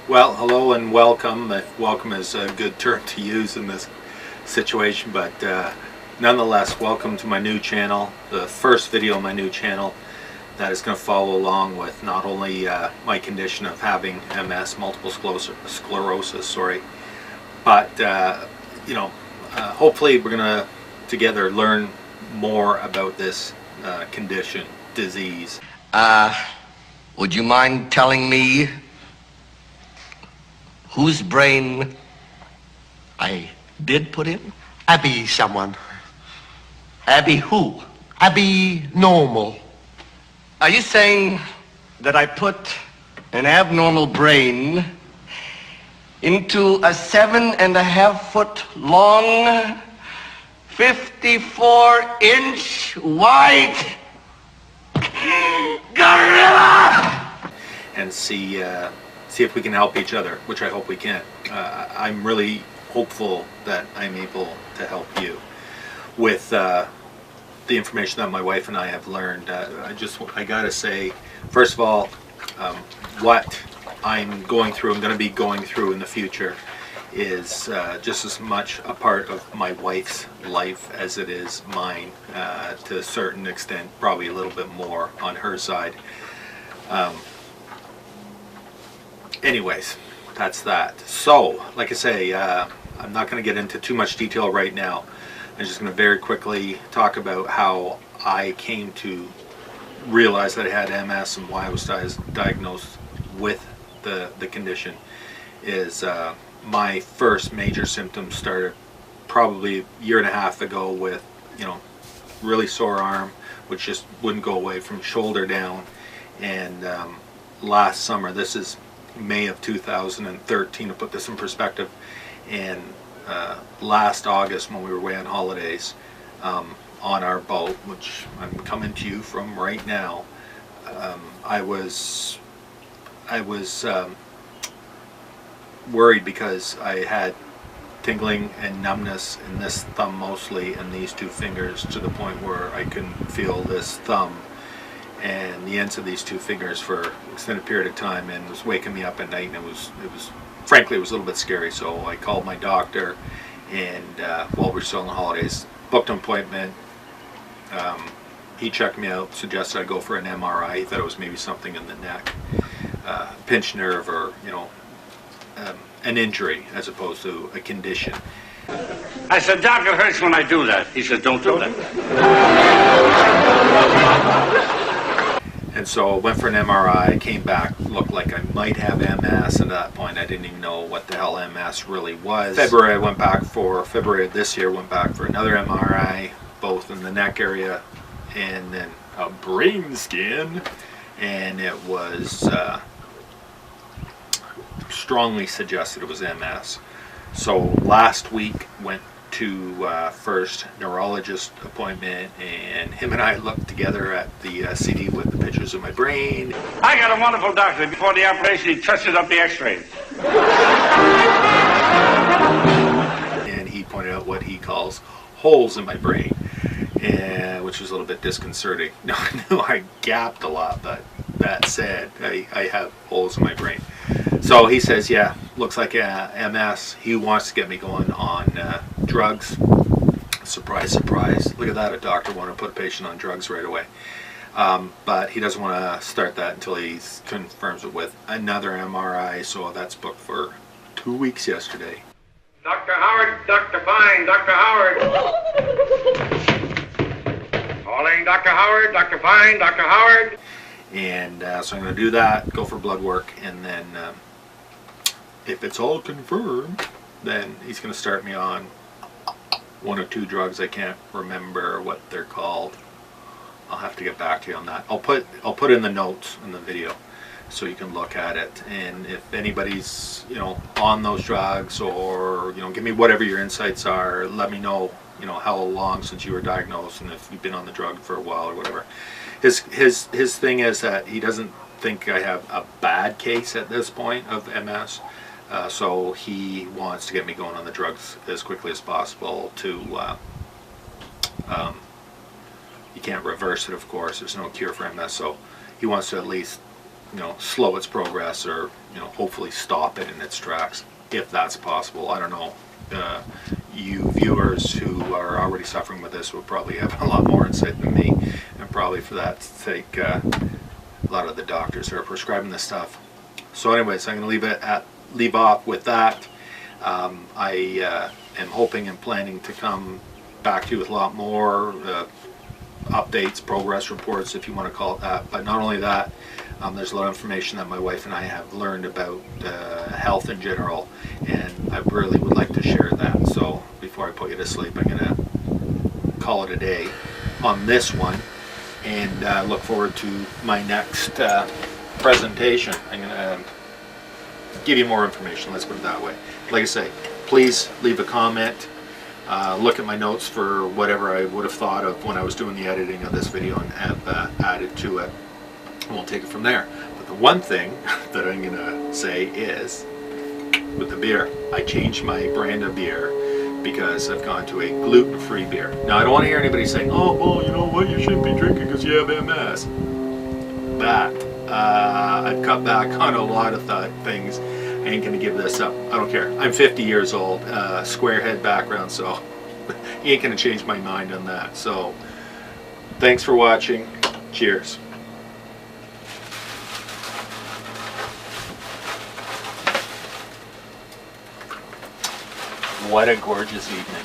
Well, hello and welcome. Welcome is a good term to use in this situation, but nonetheless, welcome to my new channel, the first video on my new channel that is going to follow along with not only my condition of having MS, multiple sclerosis, but hopefully we're going to together learn more about this condition, disease. Would you mind telling me whose brain I did put in? Abby someone. Abby who? Abby normal. Are you saying that I put an abnormal brain into a 7.5-foot long, 54-inch wide gorilla? And see if we can help each other, which I hope we can. I'm really hopeful that I'm able to help you with the information that my wife and I have learned. I gotta say, first of all, what I'm going to be going through in the future is just as much a part of my wife's life as it is mine, to a certain extent, probably a little bit more on her side. Anyways, that's that. So, like I say, I'm not going to get into too much detail right now. I'm just going to very quickly talk about how I came to realize that I had MS and why I was diagnosed with the condition. Is my first major symptoms started probably a year and a half ago with, really sore arm, which just wouldn't go away from shoulder down. And last summer, this is May of 2013, to put this in perspective, and last August when we were away on holidays on our boat, which I'm coming to you from right now, I was worried because I had tingling and numbness in this thumb mostly, and these two fingers, to the point where I couldn't feel this thumb and the ends of these two fingers for an extended period of time, and it was waking me up at night, and it was frankly, it was a little bit scary. So I called my doctor, and while we were still on the holidays, booked an appointment. He checked me out, suggested I go for an MRI. He thought it was maybe something in the neck, pinched nerve, or an injury as opposed to a condition. I said, "Doc, it hurts when I do that." He said, "Don't do that." And so I went for an MRI, came back, looked like I might have MS. At that point, I didn't even know what the hell MS really was. February of this year, went back for another MRI, both in the neck area and then a brain scan, and it was strongly suggested it was MS. So last week, went to first neurologist appointment, and him and I looked together at the CD with the pictures of my brain. I got a wonderful doctor. Before the operation, he touches up the x-rays. And he pointed out what he calls holes in my brain, and which was a little bit disconcerting. No, I knew I gapped a lot, but that said, I have holes in my brain. So he says, yeah, looks like MS. He wants to get me going on drugs. Surprise, surprise. Look at that, a doctor wanted to put a patient on drugs right away. But he doesn't want to start that until he confirms it with another MRI, so that's booked for 2 weeks yesterday. Dr. Howard, Dr. Fine, Dr. Howard. Calling Dr. Howard, Dr. Fine, Dr. Howard. And so I'm going to do that, go for blood work, and then if it's all confirmed, then he's going to start me on one or two drugs. I can't remember what they're called. I'll have to get back to you on that. I'll put in the notes in the video so you can look at it. And if anybody's on those drugs, or give me whatever your insights are. Let me know how long since you were diagnosed, and if you've been on the drug for a while or whatever. His thing is that he doesn't think I have a bad case at this point of MS. So he wants to get me going on the drugs as quickly as possible to, you can't reverse it, of course, there's no cure for MS, so he wants to at least slow its progress, or hopefully stop it in its tracks, if that's possible. I don't know. You viewers who are already suffering with this will probably have a lot more insight than me, and probably for that sake, a lot of the doctors who are prescribing this stuff. So anyways, I'm going to leave off with that. I am hoping and planning to come back to you with a lot more updates, progress reports, if you want to call it that. But not only that, there's a lot of information that my wife and I have learned about health in general, and I really would like to share that. So before I put you to sleep, I'm going to call it a day on this one, and look forward to my next presentation. I'm going to give you more information, let's put it that way. Like I say, please leave a comment. Look at my notes for whatever I would have thought of when I was doing the editing of this video, and have added to it. And we'll take it from there. But the one thing that I'm going to say is, with the beer, I changed my brand of beer because I've gone to a gluten-free beer. Now, I don't want to hear anybody saying, oh, well, you know what, you shouldn't be drinking because you have MS. But I've cut back on a lot of things. I ain't going to give this up. I don't care. I'm 50 years old, square head background, so you ain't going to change my mind on that. So thanks for watching. Cheers. What a gorgeous evening.